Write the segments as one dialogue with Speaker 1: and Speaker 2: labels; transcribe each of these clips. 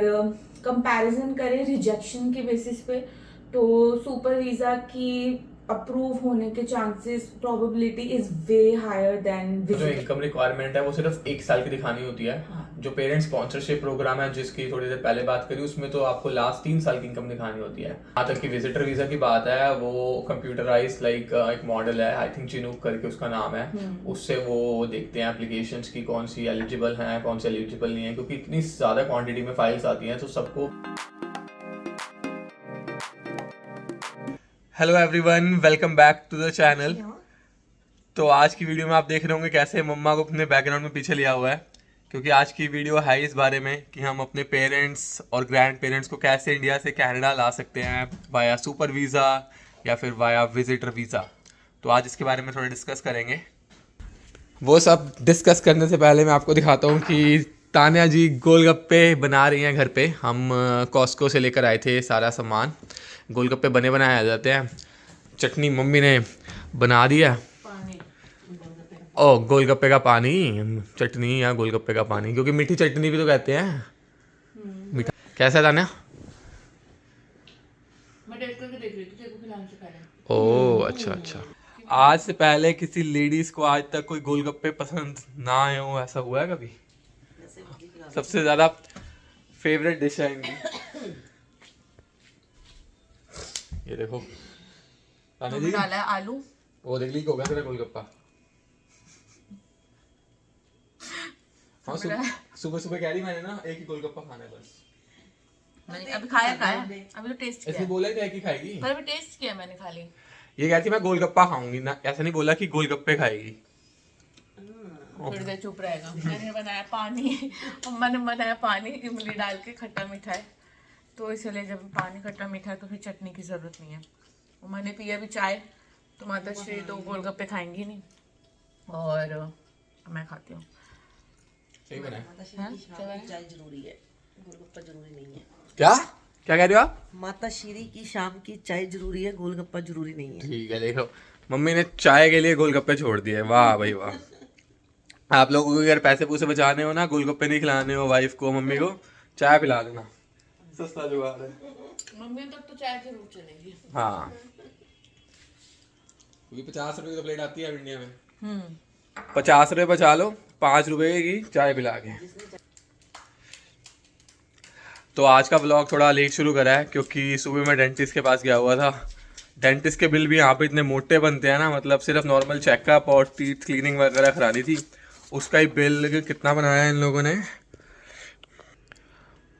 Speaker 1: अगर कंपैरिजन करें रिजेक्शन के बेसिस पे तो सुपर वीज़ा की अप्रूव होने के chances probability is way higher than
Speaker 2: जो इनकम रिक्वायरमेंट है वो सिर्फ 1 साल की दिखानी होती है।
Speaker 1: हाँ।
Speaker 2: जो पेरेंट्स स्पॉन्सरशिप प्रोग्राम है जिसकी थोड़ी देर पहले बात करी उसमें तो आपको लास्ट 3 साल की इनकम दिखानी होती है। यहाँ तक कि विजिटर वीजा की बात है वो कंप्यूटराइज लाइक एक मॉडल है, आई थिंक चिनूक करके उसका नाम है, उससे वो देखते हैं एप्लीकेशंस की कौन सी एलिजिबल हैं कौन सी एलिजिबल नहीं है, क्योंकि इतनी ज़्यादा क्वान्टिटी में फाइल्स आती हैं तो सबको। Hello everyone, welcome back to the channel. तो आज की वीडियो में आप देख रहे होंगे कैसे मम्मा को अपने बैकग्राउंड में पीछे लिया हुआ है, क्योंकि आज की वीडियो है इस बारे में कि हम अपने पेरेंट्स और ग्रैंड पेरेंट्स को कैसे इंडिया से कनाडा ला सकते हैं वाया सुपर वीज़ा या फिर वाया विजिटर वीज़ा। तो आज इसके बारे में थोड़ा डिस्कस करेंगे। वो सब डिस्कस करने से पहले मैं आपको दिखाता हूँ कि तान्या जी गोलगप्पे बना रही हैं घर पे। हम कॉस्को से लेकर आए थे सारा सामान। गोलगप्पे बने बनाए आ जाते हैं। चटनी मम्मी ने बना दिया। ओ गोलगप्पे का पानी, चटनी या गोलगप्पे का पानी, क्योंकि मीठी चटनी भी तो कहते हैं। मीठा कैसा है तान्या?
Speaker 1: मैं टेस्ट करके देख रही थी, तेरे को खिलाने से पहले।
Speaker 2: ओह अच्छा अच्छा। आज से पहले किसी लेडीज को आज तक कोई गोलगप्पे पसंद ना आए हो, ऐसा हुआ है कभी? सबसे ज्यादा फेवरेट डिश है इनकी। ये देखो तान्या जी,
Speaker 1: डाला है आलू।
Speaker 2: वो देख ली हो गया तेरा गोलगप्पा। हाँ सुबह सुबह कह रही मैंने ना एक ही गोलगप्पा खाना है बस।
Speaker 1: मैंने अभी खाया अभी तो टेस्ट
Speaker 2: ऐसे
Speaker 1: किया
Speaker 2: बोला क्या एक ही खाएगी?
Speaker 1: पर अभी टेस्ट किया मैंने खाली।
Speaker 2: ये कहती मैं गोलगप्पा खाऊंगी ना, ऐसा नहीं बोला कि गोलगप्पे खाएगी।
Speaker 1: थोड़ी देर चुप रहेगा। मैंने बनाया पानी, अम्मा ने बनाया पानी इमली डाल के खट्टा मीठा है, तो इसलिए जब पानी खट्टा मीठा है तो फिर चटनी की जरूरत नहीं है। और मैंने पिया भी चाय, तो माता श्री तो गोलगप्पे खाएंगी नहीं और मैं खाती हूँ।
Speaker 2: सही बना है?
Speaker 3: चाय जरूरी है, गोलगप्पा जरूरी नहीं है।
Speaker 2: क्या क्या कह रहे हो आप?
Speaker 3: माता श्री की शाम की चाय जरूरी है, गोलगप्पा जरूरी नहीं है।
Speaker 2: ठीक है, देखो मम्मी ने चाय के लिए गोलगप्पे छोड़ दिए। वाह भाई वाह। आप लोगों को अगर पैसे पूसे बचाने हो ना, गोलगप्पे नहीं खिलाने हो वाइफ को मम्मी को, चाय पिला देना, सस्ता जुगाड़ है।
Speaker 1: मम्मी तक तो चाय जरूर चलेगी।
Speaker 2: हाँ, क्योंकि 50 रुपए की तो प्लेट आती है इंडिया में। 50 रुपए बचा लो, 5 रुपए की चाय पिला के। तो आज का व्लॉग थोड़ा लेट शुरू करा है क्योंकि सुबह मैं डेंटिस्ट के पास गया हुआ था। डेंटिस्ट के बिल भी यहाँ पे इतने मोटे बनते हैं ना, मतलब सिर्फ नॉर्मल चेकअप और टीथ क्लीनिंग वगैरह करानी थी, उसका ही बिल कितना बनाया है इन लोगों ने?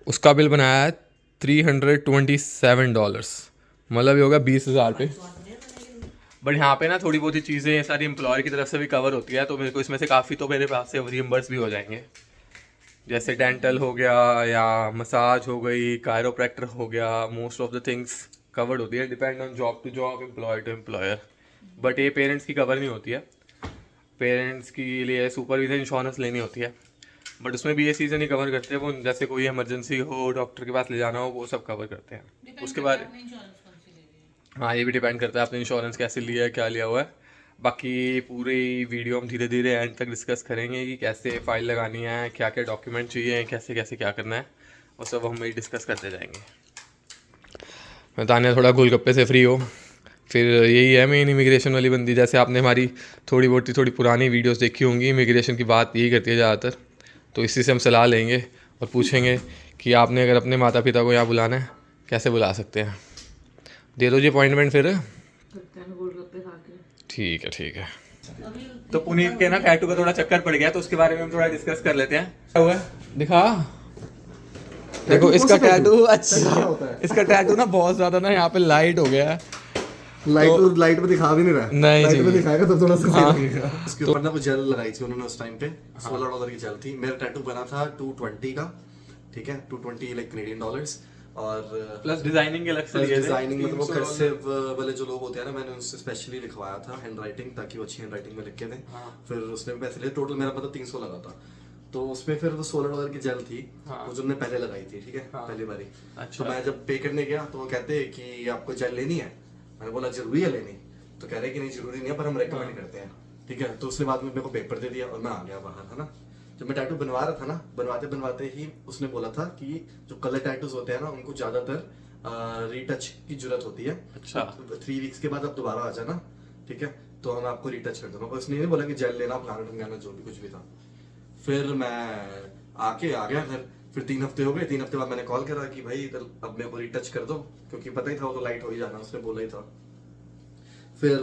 Speaker 2: उसका बिल बनाया है $327, मतलब ये होगा 20,000 पे। बट यहाँ पे ना थोड़ी बहुत ही चीज़ें सारी एम्प्लॉयर की तरफ से भी कवर होती है, तो मेरे को इसमें से काफ़ी तो मेरे पास से रिइम्बर्स भी हो जाएंगे, जैसे डेंटल हो गया या मसाज हो गई, कायरोप्रैक्टर हो गया। Most of the things covered होती है, depend on job to job, employer to employer. But ये पेरेंट्स की कवर नहीं होती है। पेरेंट्स के लिए सुपरविजन इंश्योरेंस लेनी होती है, बट उसमें भी ये चीज़ें नहीं कवर करते हैं। वो जैसे कोई इमरजेंसी हो, डॉक्टर के पास ले जाना हो, वो सब कवर करते हैं। उसके बाद हाँ, ये भी डिपेंड करता है आपने इंश्योरेंस कैसे लिया है, क्या लिया हुआ है। बाकी पूरी वीडियो हम धीरे धीरे एंड तक डिस्कस करेंगे कि कैसे फ़ाइल लगानी है, क्या क्या डॉक्यूमेंट चाहिए, कैसे कैसे क्या करना है, वो सब हम डिस्कस करते जाएंगे। मैं तान्या थोड़ा गोलगप्पे से फ्री हो, फिर यही है मेन इमिग्रेशन वाली बंदी। जैसे आपने हमारी थोड़ी पुरानी वीडियोस देखी होंगी, इमिग्रेशन की बात यही करती है ज़्यादातर, तो इसी से हम सलाह लेंगे और पूछेंगे कि आपने अगर अपने माता पिता को यहाँ बुलाना है कैसे बुला सकते हैं। दे दो जी अपॉइंटमेंट फिर। ठीक है। तो पुनीत के ना टैटू का थोड़ा चक्कर पड़ गया, तो उसके बारे में हम थोड़ा डिस्कस कर लेते हैं। क्या हुआ है दिखा, देखो इसका टैटू। अच्छा, इसका टैटू ना बहुत ज्यादा ना यहाँ पे लाइट हो गया है।
Speaker 4: लाइट में दिखा भी नहीं रहा है।
Speaker 2: नहीं
Speaker 4: लाइट
Speaker 2: जी,
Speaker 4: में दिखाएगा तो थोड़ा सा सही
Speaker 2: हाँ।
Speaker 4: लगेगा। उसके ऊपर ना वो जेल लगाई थी उन्होंने उस टाइम पे, $16 की जेल थी। मेरा टैटू बना था 220 का, ठीक है, 220 लाइक कैनेडियन डॉलर्स। और
Speaker 2: प्लस डिजाइनिंग के अलग से लिए थे।
Speaker 4: डिजाइनिंग मतलब वो कर्सिव वाले जो लोग होते हैं ना, मैंने उनसे स्पेशली लिखवाया था हैंड राइटिंग, ताकि वो अच्छी हैंड राइटिंग में लिख के दें। फिर उसने पैसे लिए, टोटल मेरा मतलब 300 लगा था। तो उसमें फिर वो $16 की जेल थी, वो जो हमने पहले लगाई थी, ठीक है, पहली बारी। तो मैं जब पे करने गया तो वो कहते कि आपको जेल लेनी है। मैंने बोला जरूरी है लेनी, तो कह रहे कि नहीं जरूरी नहीं है, पर हम रेकमेंड करते हैं, ठीक है। तो उसके बाद में मेरे को पेपर दे दिया और मैं आ गया बाहर, है ना। जब मैं टैटू बनवा रहा था ना, बनवाते ही उसने बोला था कि जो कलर टैटूज होते हैं ना उनको ज्यादातर रीटच की जरूरत होती है।
Speaker 2: अच्छा।
Speaker 4: 3 वीक्स के बाद आप दोबारा आ जाना, ठीक है, तो हम आपको रीटच कर दूंगा। उसने नहीं बोला कि जेल लेना, प्लान ढूंढना, जो भी कुछ भी था। फिर मैं आ गया घर। फिर 3 हफ्ते हो गए। 3 हफ्ते बाद मैंने कॉल करा कि भाई अब मेरे को रीटच कर दो, क्योंकि पता ही था वो तो लाइट हो ही जाना, उसने बोला ही था। फिर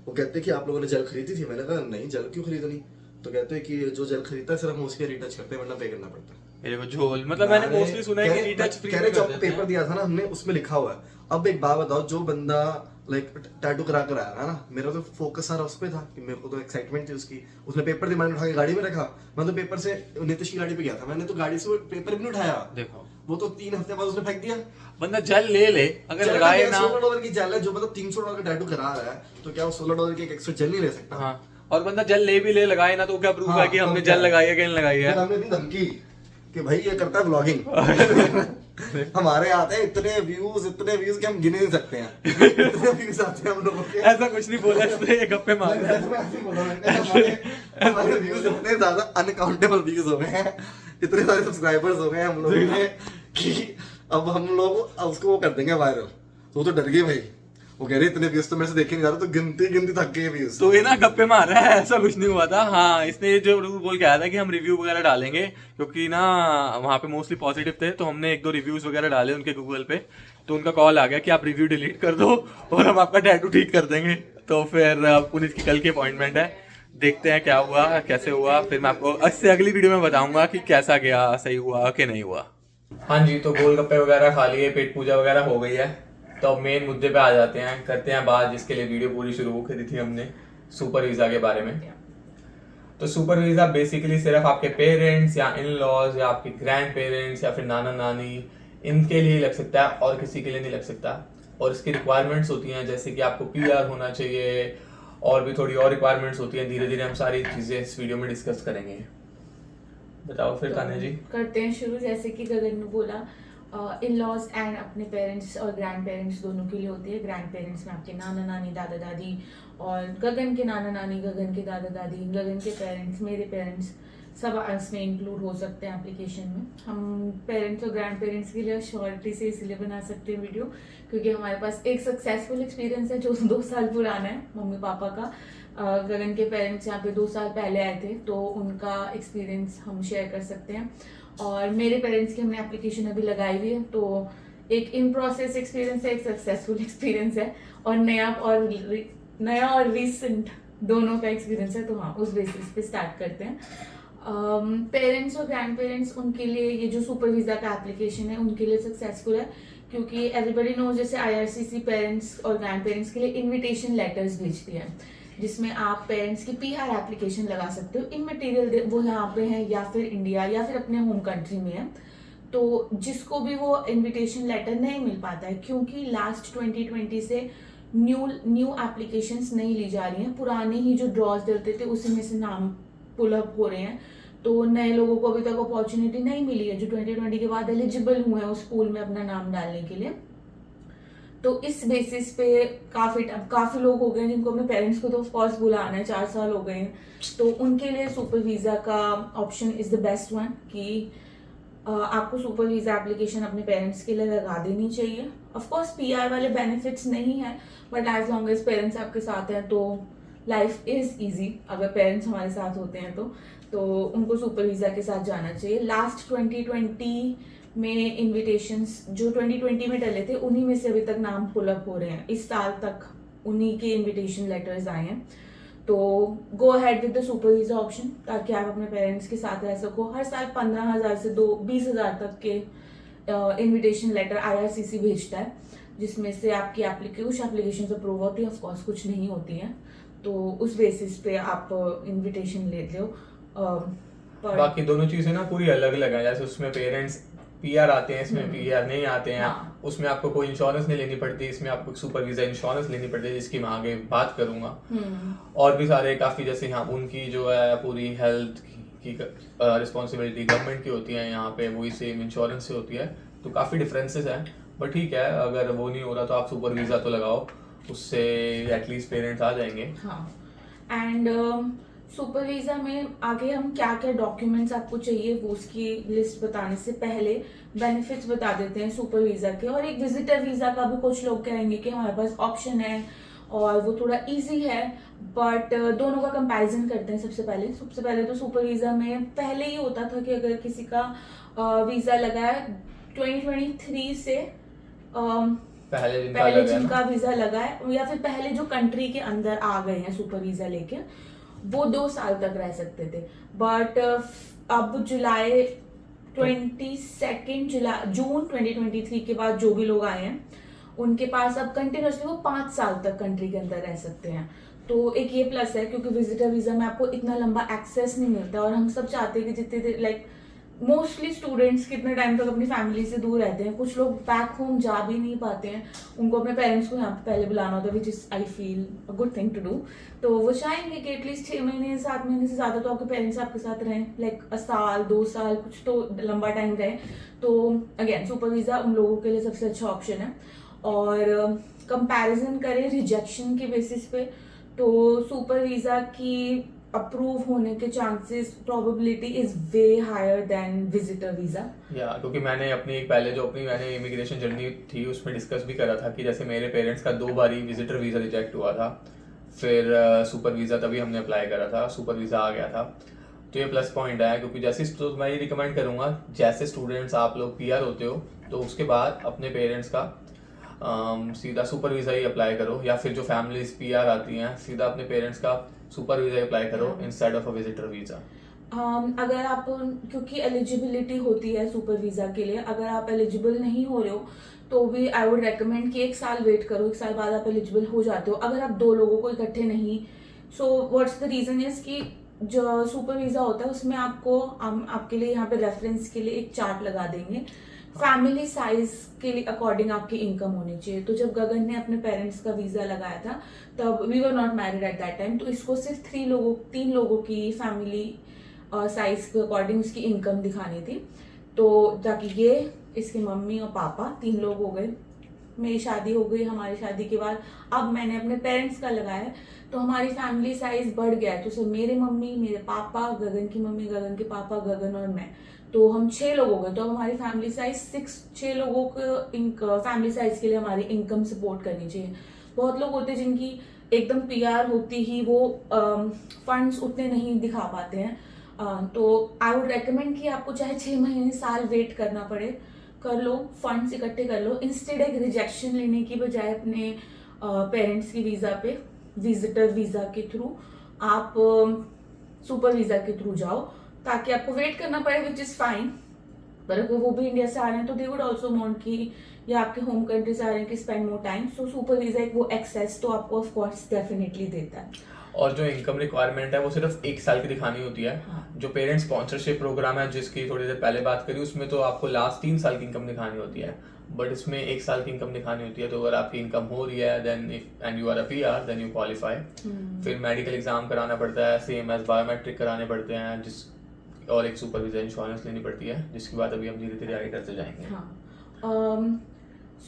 Speaker 4: वो कहते कि आप लोगों ने जेल खरीदी थी। मैंने कहा नहीं, जेल क्यों खरीदनी? तो कहते हैं कि जो जेल खरीदता है सिर्फ हम उसके रीटच करते हैं, वरना पे करना पड़ता है।
Speaker 2: मेरे को झोल, मतलब मैंने मोस्टली सुना है कि रीटच फ्री
Speaker 4: कह
Speaker 2: में
Speaker 4: रहे जो
Speaker 2: कर देते
Speaker 4: पेपर
Speaker 2: हैं।
Speaker 4: दिया था ना हमने, उसमें लिखा हुआ है। अब एक बात बताओ, जो बंदा लाइक टैटू करा कर आया ना, मेरा तो फोकस सारा उस पे था कि मेरे को तो एक्साइटमेंट थी उसकी। उसने पेपर दिमाग में उठा के गाड़ी में रखा, मैं तो पेपर से नीतीश की गाड़ी पे गया था, मैंने तो गाड़ी से वो पेपर भी नहीं उठाया।
Speaker 2: देखो
Speaker 4: वो तो 3 हफ्ते बाद उसने फेंक दिया।
Speaker 2: बंदा जेल ले अगर लगाए ना।
Speaker 4: $16 की जेल है, जो मतलब $300 का टैटू करा रहा है, तो क्या वो $16 की एक एक्स्ट्रा जेल नहीं ले सकता?
Speaker 2: हाँ, और बंदा जेल ले लगाए ना, तो क्या प्रूफ
Speaker 4: हाँ,
Speaker 2: है कि
Speaker 4: तो
Speaker 2: हमने
Speaker 4: क्या
Speaker 2: जेल
Speaker 4: है?
Speaker 2: लगाई है कि नहीं लगाई है?
Speaker 4: फिर हमने दी धमकी कि भाई ये करता है व्लॉगिंग। हमारे आते हैं इतने व्यूज कि हम गिन नहीं सकते हैं। इतने व्यूज आते हैं हम लोगों के।
Speaker 2: ऐसा कुछ नहीं बोला इसने, ये गप्पे मार रहा है।
Speaker 4: मैं ऐसे ही बोला, मैंने कहा हमारे व्यूज इतने ज्यादा अनकाउंटेबल व्यूज हो गए हैं, इतने सारे सब्सक्राइबर्स हो गए हैं हम लोगों के कि अब हम लोग उसको वो कर देंगे वायरल। तो वो तो डर गई भाई, वो कह रही इतने व्यूज तो मेरे से देखे नहीं जा रहे, तो गिनती थक गई व्यूज।
Speaker 2: तो ये ना गप्पे मार रहा है, ऐसा कुछ नहीं हुआ था। हाँ, इसने ये जो रूल बोल के आया था कि हम रिव्यू वगैरह डालेंगे, क्योंकि ना वहाँ पे मोस्टली पॉजिटिव थे, तो हमने 1-2 रिव्यूज वगैरह डाले उनके गूगल पे। तो उनका कॉल आ गया कि आप रिव्यू डिलीट कर दो और हम आपका टैटू ठीक कर देंगे। तो फिर पुनीत की कल की अपॉइंटमेंट है, देखते हैं क्या हुआ, कैसे हुआ। फिर मैं आपको इससे अगली वीडियो में बताऊंगा कि कैसा गया, सही हुआ कि नहीं हुआ। हाँ जी, तो गोलगप्पे वगैरह खा लिए, पेट पूजा वगैरह हो गई है, तो अब मेन मुद्दे पे आ जाते हैं, करते हैं बात जिसके लिए वीडियो पूरी शुरू करी थी हमने, सुपर वीज़ा के बारे में। तो सुपर वीज़ा बेसिकली सिर्फ आपके पेरेंट्स या इन लॉज या आपके ग्रैंड पेरेंट्स या फिर नाना नानी, इनके लिए लग सकता है और किसी के लिए नहीं लग सकता। और इसकी रिक्वायरमेंट्स होती हैं, जैसे कि आपको PR होना चाहिए, और भी थोड़ी और रिक्वायरमेंट्स होती हैं। धीरे धीरे हम सारी चीज़ें इस वीडियो में डिस्कस करेंगे। बताओ फिर तान्या जी।
Speaker 1: करते हैं शुरू। जैसे कि गगन ने बोला, इन लॉज एंड अपने पेरेंट्स और ग्रैंड पेरेंट्स दोनों के लिए होती है। ग्रैंड पेरेंट्स में आपके नाना नानी, दादा दादी, और गगन के नाना नानी, गगन के दादा दादी, गगन के पेरेंट्स, मेरे पेरेंट्स, सब इसमें इंक्लूड हो सकते हैं एप्लीकेशन में। हम पेरेंट्स और ग्रैंड पेरेंट्स के लिए श्योरिटी से इसलिए बना सकते हैं वीडियो, क्योंकि हमारे पास एक सक्सेसफुल एक्सपीरियंस है जो 2 साल पुराना है मम्मी पापा का। गगन के पेरेंट्स यहाँ पे 2 साल पहले आए थे, तो उनका एक्सपीरियंस हम शेयर कर सकते हैं। और मेरे पेरेंट्स की हमने एप्लीकेशन अभी लगाई हुई है, तो एक इन प्रोसेस एक्सपीरियंस है, एक सक्सेसफुल एक्सपीरियंस है, और नया और रीसेंट दोनों का एक्सपीरियंस है। तो हाँ, उस बेसिस पे स्टार्ट करते हैं। पेरेंट्स और ग्रैंड पेरेंट्स, उनके लिए ये जो सुपर वीज़ा का एप्लीकेशन है उनके लिए सक्सेसफुल है, क्योंकि एवरीबडी नोज जैसे IRCC पेरेंट्स और ग्रैंड पेरेंट्स के लिए इन्विटेशन लेटर्स भेजती है, जिसमें आप पेरेंट्स की PR एप्लीकेशन लगा सकते हो। इमटेरियल वो यहाँ पे है या फिर इंडिया या फिर अपने होम कंट्री में है। तो जिसको भी वो इनविटेशन लेटर नहीं मिल पाता है, क्योंकि लास्ट 2020 से न्यू एप्लीकेशंस नहीं ली जा रही हैं, पुराने ही जो ड्रॉज डलते थे उसी में से नाम पुल अप हो रहे हैं। तो नए लोगों को अभी तक अपॉर्चुनिटी नहीं मिली है जो 2020 के बाद एलिजिबल हुए हैं उस पूल में अपना नाम डालने के लिए। तो इस बेसिस पे काफी लोग हो गए जिनको अपने पेरेंट्स को तो ऑफ कोर्स बुलाना है, 4 साल हो गए हैं, तो उनके लिए सुपर वीज़ा का option is the best one कि आपको सुपर वीज़ा एप्लीकेशन अपने पेरेंट्स के लिए लगा देनी चाहिए। ऑफ कोर्स PR वाले बेनिफिट्स नहीं है, but as long as parents आपके साथ हैं तो लाइफ इज ईजी। अगर पेरेंट्स हमारे साथ होते हैं तो उनको सुपर वीज़ा के साथ जाना चाहिए। लास्ट 2020 में इन्विटेशंस जो 2020 में डले थे उन्हीं में से अभी तक नाम पुल अप हो रहे हैं। इस साल तक उन्हीं के इन्विटेशन लेटर्स आए हैं। तो गो ahead with the super visa option, ताकि आप अपने पेरेंट्स के साथ रह सको। हर साल 15,000 से 20,000 तक के इन्विटेशन लेटर IRCC भेजता है, जिसमें से आपकी एप्लीकेशन अप्रूव होती है, ऑफकोर्स कुछ नहीं होती है। तो उस बेसिस पे आप इन्विटेशन ले लो।
Speaker 2: बाकी दोनों चीजें ना पूरी अलग अलग है। जैसे उसमें पेरेंट्स PR आते हैं, इसमें PR नहीं आते हैं।
Speaker 1: हाँ।
Speaker 2: उसमें आपको कोई इंश्योरेंस नहीं लेनी पड़ती, इसमें आपको सुपर वीजा इंश्योरेंस लेनी पड़ती है, जिसकी मैं आगे बात करूंगा। और भी सारे काफी, जैसे यहाँ उनकी जो है पूरी हेल्थ की रिस्पॉन्सिबिलिटी गवर्नमेंट की होती है, यहाँ पे वही सेम इंश्योरेंस से होती है। तो काफी डिफरेंसेस हैं, बट ठीक है, अगर वो नहीं हो रहा तो आप सुपर वीजा तो लगाओ, उससे एटलीस्ट पेरेंट्स आ जाएंगे।
Speaker 1: हाँ, एंड सुपर वीजा में आगे हम क्या क्या डॉक्यूमेंट्स आपको चाहिए वो उसकी लिस्ट बताने से पहले बेनिफिट्स बता देते हैं सुपर वीजा के। और एक विजिटर वीजा का भी कुछ लोग कहेंगे कि हमारे पास ऑप्शन है और वो थोड़ा इजी है, बट दोनों का कंपैरिजन करते हैं। सबसे पहले तो सुपर वीजा में पहले ही होता था कि अगर किसी का वीजा लगा है 2023 से पहले जिनका वीजा लगा है या फिर पहले जो कंट्री के अंदर आ गए हैं सुपर वीजा लेके, वो 2 साल तक रह सकते थे। बट अब जून 2023 के बाद जो भी लोग आए हैं उनके पास अब कंटिन्यूसली वो 5 साल तक कंट्री के अंदर रह सकते हैं। तो एक ये प्लस है क्योंकि विजिटर वीजा में आपको इतना लंबा एक्सेस नहीं मिलता, और हम सब चाहते हैं कि जितने लाइक मोस्टली स्टूडेंट्स कितने टाइम तक अपनी फैमिली से दूर रहते हैं, कुछ लोग बैक होम जा भी नहीं पाते हैं, उनको अपने पेरेंट्स को यहाँ पे पहले बुलाना होता है, which is I feel a good thing to do. तो वो चाहेंगे कि एटलीस्ट 6 महीने 7 महीने से ज़्यादा तो आपके पेरेंट्स आपके साथ रहें, लाइक साल 2 साल कुछ तो लंबा टाइम रहे। तो अगेन सुपर वीज़ा उन लोगों के लिए सबसे अच्छा ऑप्शन है। और कंपैरिजन करें रिजेक्शन के बेसिस पे, तो सुपर वीज़ा की अप्रूव होने के chances probability is way higher than visitor visa.
Speaker 2: क्योंकि मैंने मैंने इमिग्रेशन जर्नी थी उसमें डिस्कस भी करा था कि जैसे मेरे पेरेंट्स का 2 बारी विजिटर वीज़ा रिजेक्ट हुआ था, फिर सुपर वीज़ा तभी हमने अप्लाई करा था, सुपर वीज़ा आ गया था। तो ये प्लस पॉइंट है क्योंकि जैसे तो मैं ये रिकमेंड करूँगा जैसे स्टूडेंट्स आप लोग PR होते हो तो उसके बाद अपने पेरेंट्स का सीधा सुपर वीज़ा ही अप्लाई करो, या फिर जो फैमिलीज PR आती हैं सीधा अपने पेरेंट्स का सुपर वीज़ा अप्लाई करो instead of a visitor visa.
Speaker 1: अगर आप, क्योंकि एलिजिबिलिटी होती है सुपर वीज़ा के लिए, अगर आप एलिजिबल नहीं हो रहे हो तो भी आई वुड रेकमेंड कि 1 साल वेट करो, 1 साल बाद आप एलिजिबल हो जाते हो। अगर आप 2 लोगों को इकट्ठे नहीं, so what's the reason is कि जो सुपर वीज़ा होता है उसमें आपके लिए यहाँ पे रेफरेंस के लिए एक चार्ट लगा देंगे, फैमिली साइज के लिए अकॉर्डिंग आपकी इनकम होनी चाहिए। तो जब गगन ने अपने पेरेंट्स का वीजा लगाया था तब we were not married at that time, तो इसको सिर्फ 3 लोगों की फैमिली साइज के अकॉर्डिंग उसकी इनकम दिखानी थी। तो ताकि ये इसके मम्मी और पापा 3 लोग हो गए, मेरी शादी हो गई, हमारी शादी के बाद अब मैंने अपने पेरेंट्स का लगाया तो हमारी फैमिली साइज बढ़ गया है। तो सर मेरे मम्मी, मेरे पापा, गगन की मम्मी, गगन के पापा, गगन और मैं, तो हम 6 लोग हो गए। तो अब हमारी फैमिली साइज 6 लोगों को फैमिली साइज के लिए हमारी इनकम सपोर्ट करनी चाहिए। बहुत लोग होते हैं जिनकी एकदम PR होती ही वो फंड्स उतने नहीं दिखा पाते हैं, तो आई वुड रेकमेंड कि आपको चाहे 6 महीने साल वेट करना पड़े, कर लो, फंड्स इकट्ठे कर लो, इंस्टेड एक रिजेक्शन लेने की बजाय अपने पेरेंट्स की वीज़ा पे विजिटर वीज़ा के थ्रू आप सुपर वीज़ा के थ्रू जाओ, ताकि आपको वेट करना पड़े, विच इज़ फाइन। पर अगर वो भी इंडिया से आ रहे हैं तो दे वुड ऑल्सो वांट कि या आपके होम कंट्री से आ रहे हैं कि spend more time, so super visa एक वो एक्सेस तो आपको ऑफ कोर्स डेफिनेटली देता है।
Speaker 2: और जो इनकम रिक्वायरमेंट है वो सिर्फ 1 साल की दिखानी होती है। जो पेरेंट्स स्पॉन्सरशिप प्रोग्राम है जिसकी थोड़ी देर पहले बात करी उसमें तो आपको लास्ट 3 साल की इनकम दिखानी होती है, बट इसमें 1 साल की इनकम दिखानी होती है। तो अगर आपकी इनकम हो रही है then if and you are a PR then you qualify. फिर मेडिकल एग्जाम कराना पड़ता है, सेम एज बायोमेट्रिक कराने पड़ते हैं, जिस और एक सुपर वीज़ा इंश्योरेंस लेनी पड़ती है, जिसकी बात अभी हम धीरे धीरे आगे करते जाएंगे।
Speaker 1: हाँ,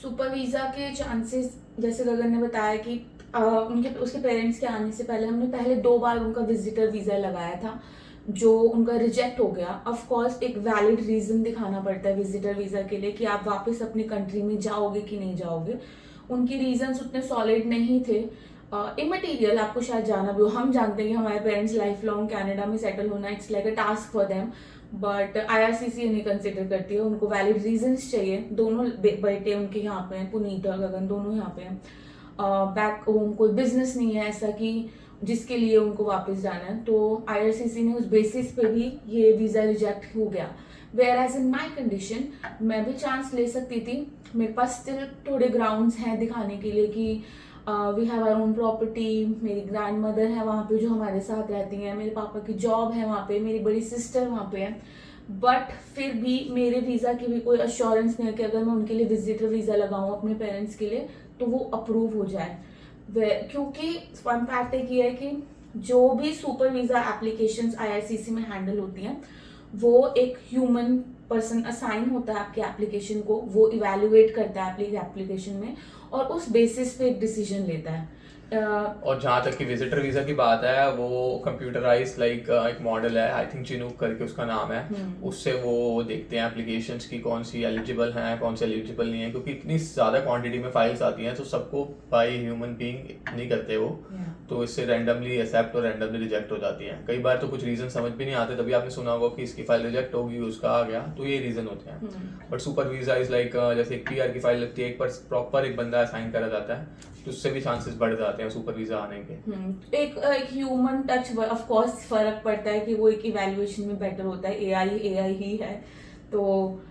Speaker 1: सुपर वीज़ा के चांसेस जैसे गगन ने बताया कि उसके पेरेंट्स के आने से पहले हमने पहले 2 बार उनका विजिटर वीज़ा लगाया था जो उनका रिजेक्ट हो गया। ऑफ कोर्स एक वैलिड रीज़न दिखाना पड़ता है विजिटर वीज़ा के लिए कि आप वापस अपनी कंट्री में जाओगे कि नहीं जाओगे। उनकी रीजंस उतने सॉलिड नहीं थे, इमटेरियल, आपको शायद जाना भी हो। हम जानते हैं कि हमारे पेरेंट्स लाइफ लॉन्ग कनाडा में सेटल होना it's like a task for them, but IRCC नहीं कंसिडर करती है, उनको वैलिड रीजंस चाहिए। दोनों बेटे उनके यहाँ पे हैं, पुनीत और गगन दोनों यहाँ पे हैं। बैक होम कोई बिजनेस नहीं है ऐसा कि जिसके लिए उनको वापस जाना है, तो IRCC ने उस बेसिस पे भी ये वीज़ा रिजेक्ट हो गया। Whereas in my condition मैं भी चांस ले सकती थी, मेरे पास स्टिल थोड़े ग्राउंड्स हैं दिखाने के लिए कि we have our own property, मेरी ग्रैंड मदर है वहाँ पे जो हमारे साथ रहती हैं, मेरे पापा की जॉब है वहाँ पे, मेरी बड़ी सिस्टर वहाँ पे है, बट फिर भी मेरे वीज़ा की भी कोई अश्योरेंस नहीं है कि अगर मैं उनके लिए विजिटर वीज़ा लगाऊँ अपने पेरेंट्स के लिए तो वो अप्रूव हो जाए। क्योंकि वन फैक्ट एक ये है कि जो भी सुपर वीज़ा एप्लीकेशंस IRCC में हैंडल होती हैं वो एक ह्यूमन पर्सन असाइन होता है आपके एप्लीकेशन को, वो इवेल्युएट करता है आपकी एप्लीकेशन में और उस बेसिस पे एक डिसीजन लेता है।
Speaker 2: और जहाँ तक कि विजिटर वीजा की बात है, वो कंप्यूटराइज लाइक एक मॉडल है, आई थिंक चिनूक करके उसका नाम है, उससे वो देखते हैं एप्लीकेशंस की कौन सी एलिजिबल हैं कौन सी एलिजिबल नहीं है, क्योंकि इतनी ज़्यादा क्वांटिटी में फाइल्स आती हैं तो सबको बाय ह्यूमन बीइंग नहीं करते वो, तो इससे रैंडमली एक्सेप्ट और रैंडमली रिजेक्ट हो जाती हैं। कई बार तो कुछ रीज़न समझ भी नहीं आते, तभी आपने सुना होगा कि इसकी फाइल रिजेक्ट होगी, उसका आ गया, तो ये रीज़न होते हैं। But super visa is like जैसे एक PR की फाइल लगती है, एक पर प्रॉपर एक बंदा असाइन करा जाता है, तो उससे भी चांसेस बढ़ जाते हैं सुपर वीजा आने के।
Speaker 1: एक ह्यूमन टच ऑफ कोर्स फर्क पड़ता है कि वो एक इवैल्यूएशन में बेटर होता है, एआई ही है, तो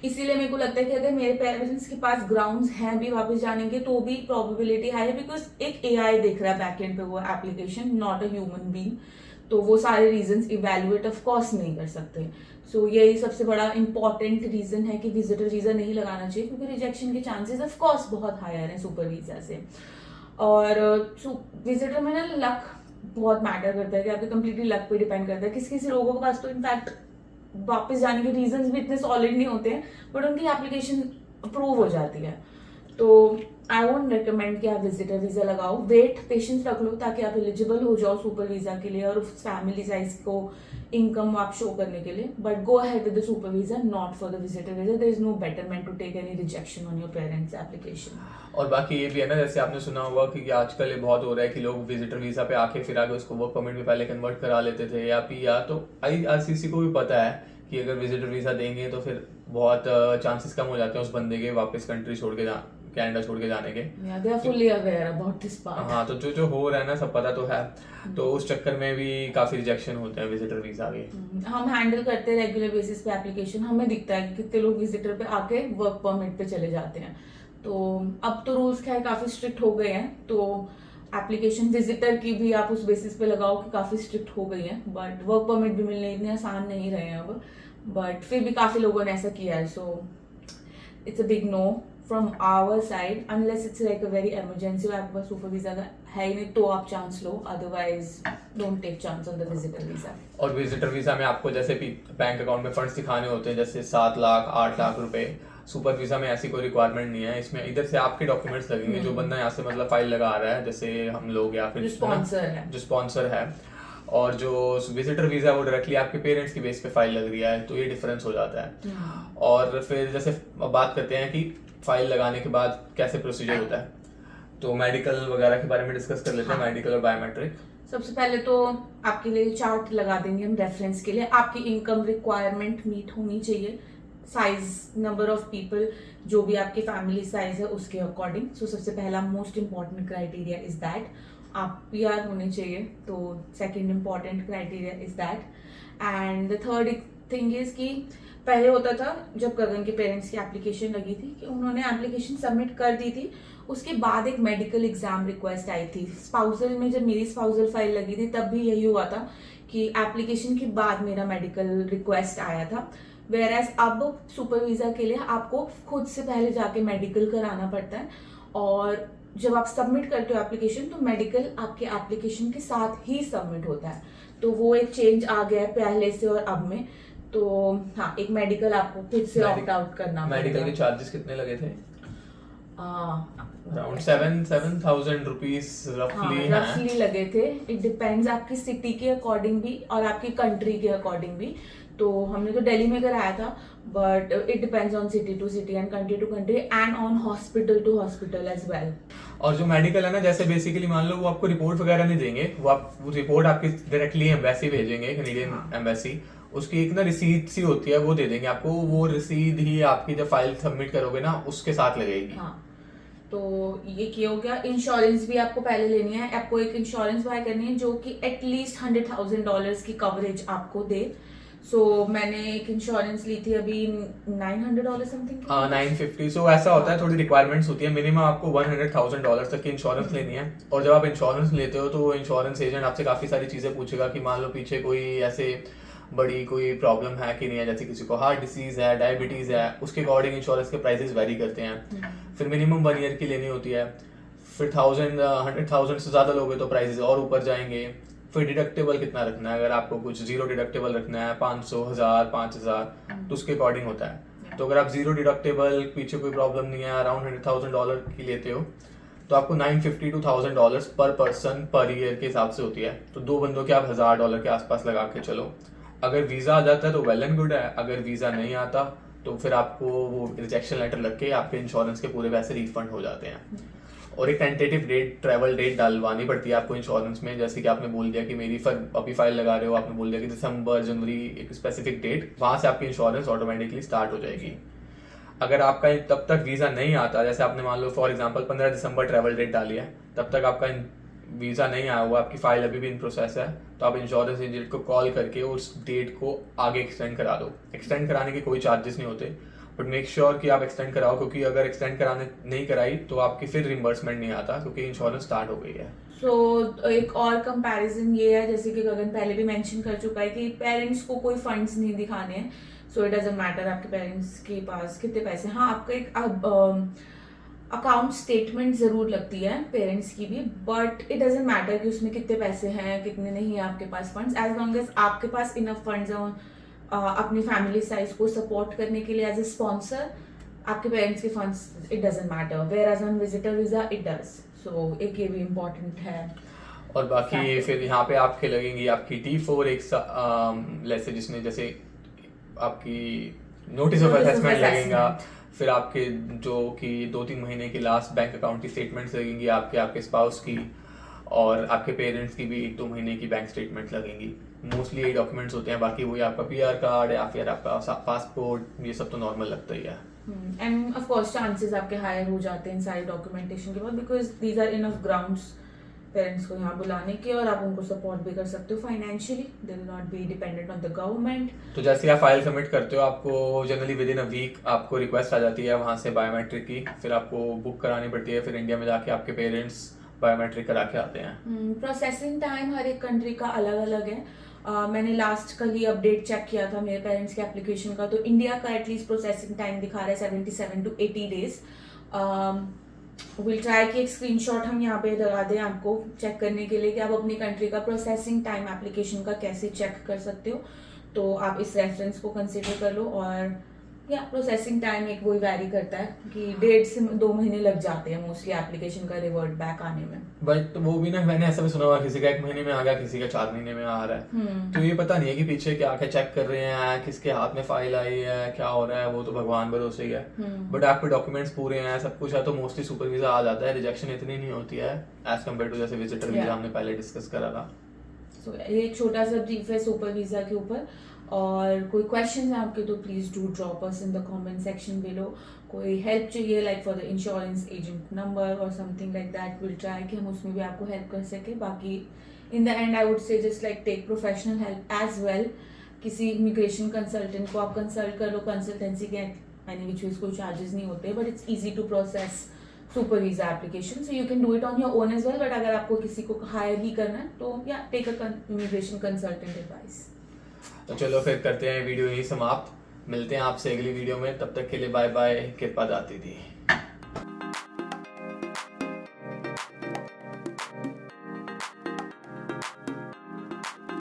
Speaker 1: इसीलिए मेरे को लगता है कि अगर मेरे पेरेंट्स के पास ग्राउंड्स हैं भी वापस जाने के तो भी प्रोबेबिलिटी हाई है, बिकॉज एक एआई देख रहा है बैकएंड पे वो application, not a human being, तो वो सारे रीजंस इवैल्यूएट ऑफ कोर्स नहीं कर सकते। सो यही सबसे बड़ा इंपॉर्टेंट रीजन है कि विजिटर वीजा नहीं लगाना चाहिए, क्योंकि रिजेक्शन के चांसेस ऑफ कोर्स बहुत हायर हैं सुपर वीजा से। और विजिटर में ना लक बहुत मैटर करता है, कि आपके कंप्लीटली लक पे डिपेंड करता है। किसी किसी लोगों के पास तो इनफैक्ट वापस जाने के रीजंस भी इतने सॉलिड नहीं होते हैं, बट उनकी एप्लीकेशन अप्रूव हो जाती है। तो आई वोंट रिकमेंड कि आप विजिटर वीजा लगाओ, वेट पेशेंस रख लो ताकि आप एलिजिबल हो जाओ सुपर वीजा के लिए और उस फैमिली साइज को इनकम आप शो करने के लिए। But go ahead with the super visa, not for the visitor visa. There is no betterment to take any rejection on your parents' application.
Speaker 2: और बाकी ये भी है ना, जैसे आपने सुना होगा कि आजकल ये बहुत हो रहा है कि लोग विजिटर वीजा पे आके फिर आगे उसको वर्क परमिट में पहले कन्वर्ट करा लेते थे या PR, तो IRCC को भी पता है कि अगर विजिटर वीजा देंगे तो फिर बहुत चांसेस कम हो जाते हैं उस बंदे के वापस कंट्री छोड़ के कनाडा छोड़ के जाने के।
Speaker 1: Yeah, they are fully aware about this part.
Speaker 2: हाँ, तो जो हो रहा है ना सब पता तो है, तो उस चक्कर में भी काफी रिजेक्शन होते हैं विजिटर वीजा के।
Speaker 1: हम हैंडल करते हैं रेगुलर बेसिस पे एप्लीकेशन, हमें दिखता है कि कितने लोग विजिटर पे आके वर्क परमिट पे चले जाते हैं। तो अब तो रूल्स खैर काफी स्ट्रिक्ट हो गए हैं, तो एप्लीकेशन विजिटर की भी आप उस बेसिस पे लगाओ कि काफी स्ट्रिक्ट हो गई है, बट वर्क परमिट भी मिलने इतने आसान नहीं रहे हैं अब, बट फिर भी काफी लोगों ने ऐसा किया है। So it's a big no from our side, unless it's like a very emergency, आपके पास सुपर वीजा का है ही नहीं तो आप चांस लो, otherwise don't take chance on the visitor visa.
Speaker 2: और विजिटर वीजा में आपको जैसे बैंक अकाउंट में फंड्स दिखाने होते हैं, जैसे 7 लाख 8 लाख रुपए। सुपर वीजा में ऐसी कोई रिक्वायरमेंट नहीं है, इसमें इधर से आपके डॉक्यूमेंट्स लगेंगे, जो बंदा यहाँ से मतलब फाइल लगा रहा है, जैसे हम लोग या फिर जो स्पॉन्सर है, और जो विजिटर वीजा वो डायरेक्टली आपके पेरेंट्स की बेस पे फाइल लग रही है, तो ये डिफरेंस हो जाता है। और फिर जैसे बात करते हैं कि फाइल लगाने के बाद कैसे प्रोसीजर होता है, तो मेडिकल वगैरह के बारे में डिस्कस कर लेते हैं। मेडिकल और बायोमेट्रिक।
Speaker 1: सबसे पहले तो आपके लिए चार्ट लगा देंगे हम रेफरेंस के लिए, आपकी इनकम रिक्वायरमेंट मीट होनी चाहिए, साइज, नंबर ऑफ पीपल, जो भी आपकी फैमिली साइज है उसके अकॉर्डिंग। सो सबसे पहला most important criteria is that आप PR होने चाहिए, तो second important criteria is that. And the third thing is कि पहले होता था जब गगन के पेरेंट्स की एप्लीकेशन लगी थी कि उन्होंने एप्लीकेशन सबमिट कर दी थी, उसके बाद एक मेडिकल एग्जाम रिक्वेस्ट आई थी। स्पाउसल में जब मेरी स्पाउसल फाइल लगी थी तब भी यही हुआ था कि एप्लीकेशन के बाद मेरा मेडिकल रिक्वेस्ट आया था, वेयर एज अब सुपर वीजा के लिए आपको खुद से पहले जाके मेडिकल कराना पड़ता है, और जब आप सबमिट करते हो एप्लीकेशन तो मेडिकल आपके एप्लीकेशन के साथ ही सबमिट होता है। तो वो एक चेंज आ गया है पहले से और अब में। तो हाँ, एक मेडिकल आपको खुद से ऑप्ट आउट करना पड़ेगा।
Speaker 2: मेडिकल के चार्जेस कितने लगे थे? अराउंड 7,000 रुपीज
Speaker 1: रफली लगे थे। इट डिपेंड्स आपकी सिटी के अकॉर्डिंग भी और आपकी कंट्री के अकॉर्डिंग भी। तो हमने तो दिल्ली में कराया था, but it depends on city to city and country to country and on hospital to hospital as well.
Speaker 2: और जो मेडिकल है ना, जैसे बेसिकली मान लो वो आपको रिपोर्ट वगैरह नहीं देंगे, वो रिपोर्ट आपकी डायरेक्टली एम्बेसी भेजेंगे, कैनेडियन एम्बेसी, उसकी एक ना रिसीट सी होती है वो दे देंगे आपको, वो रिसीट ही आपकी जब फाइल सबमिट करोगे ना उसके साथ लगेगी।
Speaker 1: हाँ, तो ये क्या हो गया। इंश्योरेंस भी आपको पहले लेनी है, आपको एक इंश्योरेंस बाय करनी है जो कि एटलीस्ट $100,000 की कवरेज आपको दे। सो मैंने एक इंश्योरेंस ली थी अभी $900 समथिंग।
Speaker 2: 950। सो ऐसा होता है, थोड़ी रिक्वायरमेंट्स होती है, मिनिमम आपको $100,000 तक की इंश्योरेंस लेनी है। और जब आप इंश्योरेंस लेते हो तो इंश्योरेंस एजेंट आपसे काफी सारी चीजें पूछेगा कि मान लो पीछे कोई ऐसे बड़ी कोई प्रॉब्लम है कि नहीं है, जैसे किसी को हार्ट डिसीज है, डायबिटीज है, उसके अकॉर्डिंग इंश्योरेंस के प्राइसेस वेरी करते हैं। फिर मिनिमम 1 ईयर की लेनी होती है, फिर 100,000 से ज्यादा लोगे तो प्राइसेस और ऊपर जाएंगे। फिर डिडक्टेबल कितना रखना है, अगर आपको कुछ जीरो डिडक्टेबल रखना है 500, 1000, 5000, तो उसके अकॉर्डिंग होता है। तो अगर आप जीरो डिडक्टेबल, पीछे कोई प्रॉब्लम नहीं है, अराउंड $100,000 की लेते हो तो आपको $950 to $1,000 पर पर्सन पर ईयर के हिसाब से होती है। तो 2 बंदों के आप $1,000 के आसपास लगा के चलो। अगर वीज़ा आ जाता है तो वेल एंड गुड है, अगर वीज़ा नहीं आता तो फिर आपको वो रिजेक्शन लेटर लग के आपके इंश्योरेंस के पूरे पैसे रिफंड हो जाते हैं। और एक टेंटेटिव डेट, ट्रैवल डेट डालवानी पड़ती है आपको इंश्योरेंस में। जैसे कि आपने बोल दिया कि मेरी अभी फाइल लगा रहे हो, आपने बोल दिया कि दिसंबर, जनवरी, एक स्पेसिफिक डेट, वहाँ से आपकी इंश्योरेंस ऑटोमेटिकली स्टार्ट हो जाएगी। अगर आपका तब तक वीज़ा नहीं आता, जैसे आपने मान लो फॉर एग्जांपल 15 दिसंबर ट्रैवल डेट डाली है, तब तक आपका वीज़ा नहीं आया हुआ, आपकी फाइल अभी भी इन प्रोसेस है, तो आप इंश्योरेंस एजेंट को कॉल करके उस डेट को आगे एक्सटेंड करा दो। एक्सटेंड कराने के कोई चार्जेस नहीं होते, बट मेक श्योर कि आप एक्सटेंड कराओ, क्योंकि अगर एक्सटेंड कराने नहीं कराई तो आपकी फिर रिम्बर्समेंट नहीं आता, क्योंकि इंश्योरेंस स्टार्ट हो गई है।
Speaker 1: सो एक और कंपैरिजन ये है, जैसे कि गगन पहले भी मेंशन कर चुका है, कि पेरेंट्स को कोई फंड्स नहीं दिखाने हैं। सो इट डजंट मैटर आपके पेरेंट्स के पास कितने पैसे। हाँ, आपका एक अकाउंट स्टेटमेंट जरूर लगती है पेरेंट्स की भी, बट इट डजंट मैटर कि उसमें कितने पैसे हैं कितने नहीं है आपके पास फंड्स, एज लॉन्ग एज आपके पास इनफ फंड्स हैं अपनी फैमिली साइज को सपोर्ट करने के लिए एज ए स्पॉन्सर। आपके पेरेंट्स के funds, it doesn't matter, whereas on visitor visa it does. So एक ये भी इम्पोर्टेंट है।
Speaker 2: और बाकी फिर यहाँ पे आपके लगेंगी आपकी T4 एक जिसमें जैसे आपकी नोटिस ऑफ असेसमेंट लगेगा, फिर आपके जो कि 2-3 महीने की लास्ट बैंक अकाउंट की स्टेटमेंट्स लगेंगी आपके स्पाउस की, और आपके पेरेंट्स की भी 1-2 महीने की बैंक स्टेटमेंट लगेंगी। मोस्टली ये डॉक्यूमेंट्स होते हैं, बाकी वही आपका PR कार्ड या फिर आपका पासपोर्ट, ये सब तो नॉर्मल लगता ही है।
Speaker 1: एंड ऑफ कोर्स चांसेस आपके हायर हो जाते हैं सारी डॉक्यूमेंटेशन के बाद, because these are enough grounds parents को यहाँ बुलाने के, और आप उनको सपोर्ट भी कर सकते हो financially. They will not be dependent on the government.
Speaker 2: तो जैसे आप फाइल सबमिट करते हो, आपको generally with in a week आपको रिक्वेस्ट आ जाती है वहाँ से बायोमेट्रिक की, फिर आपको बुक करानी पड़ती है, फिर इंडिया में जाके आपके पेरेंट्स बायोमेट्रिक करा के आते हैं।
Speaker 1: प्रोसेसिंग टाइम हर एक कंट्री का अलग अलग है। मैंने लास्ट कल ही अपडेट चेक किया था मेरे पेरेंट्स के एप्लीकेशन का, तो इंडिया का एटलीस्ट प्रोसेसिंग टाइम दिखा रहा है 77 to 80 days। विल ट्राई कि एक स्क्रीनशॉट हम यहाँ पे लगा दें आपको चेक करने के लिए कि आप अपनी कंट्री का प्रोसेसिंग टाइम एप्लीकेशन का कैसे चेक कर सकते हो। तो आप इस रेफरेंस को कंसिडर कर लो। और या प्रोसेसिंग टाइम एक वही वैरी करता है कि 1.5 से 2 महीने लग जाते हैं मोस्टली एप्लीकेशन का रिवर्ट बैक आने में।
Speaker 2: बट वो भी ना, मैंने ऐसा भी सुना हुआ किसी का 1 महीने में आ गया, किसी का 4 महीने में आ रहा है। तो ये पता नहीं है कि पीछे क्या क्या चेक कर रहे हैं, किसके हाथ में फाइल आई है, क्या हो रहा है, वो तो भगवान भरोसे ही है। बट आपके डॉक्यूमेंट्स पूरे हैं, सब कुछ है, तो मोस्टली सुपर वीजा आ जाता है। रिजेक्शन इतनी नहीं होती है एज कम्पेयर टू जैसे विजिटर वीजा हमने पहले डिस्कस करा था।
Speaker 1: सो ये एक छोटा सा ब्रीफ है सुपर वीजा के ऊपर। और कोई क्वेश्चन है आपके तो please do drop us in the comment section below. कोई हेल्प चाहिए like for the insurance agent number और something like that, will try कि हम उसमें भी आपको हेल्प कर सके। बाकी in the end I would say just like take professional help as well. किसी इमिग्रेशन कंसल्टेंट को आप कंसल्ट कर लो, कंसल्टेंसी के एनी विच वेज कोई चार्जेस नहीं होते, but it's easy to process super visa application, so you can do it on your own as well. But अगर आपको किसी को हायर ही करना है तो या take a immigration consultant advice.
Speaker 2: तो चलो फिर करते हैं वीडियो यही समाप्त, मिलते हैं आपसे अगली वीडियो में, तब तक के लिए बाय बाय, कृपा दाती दी।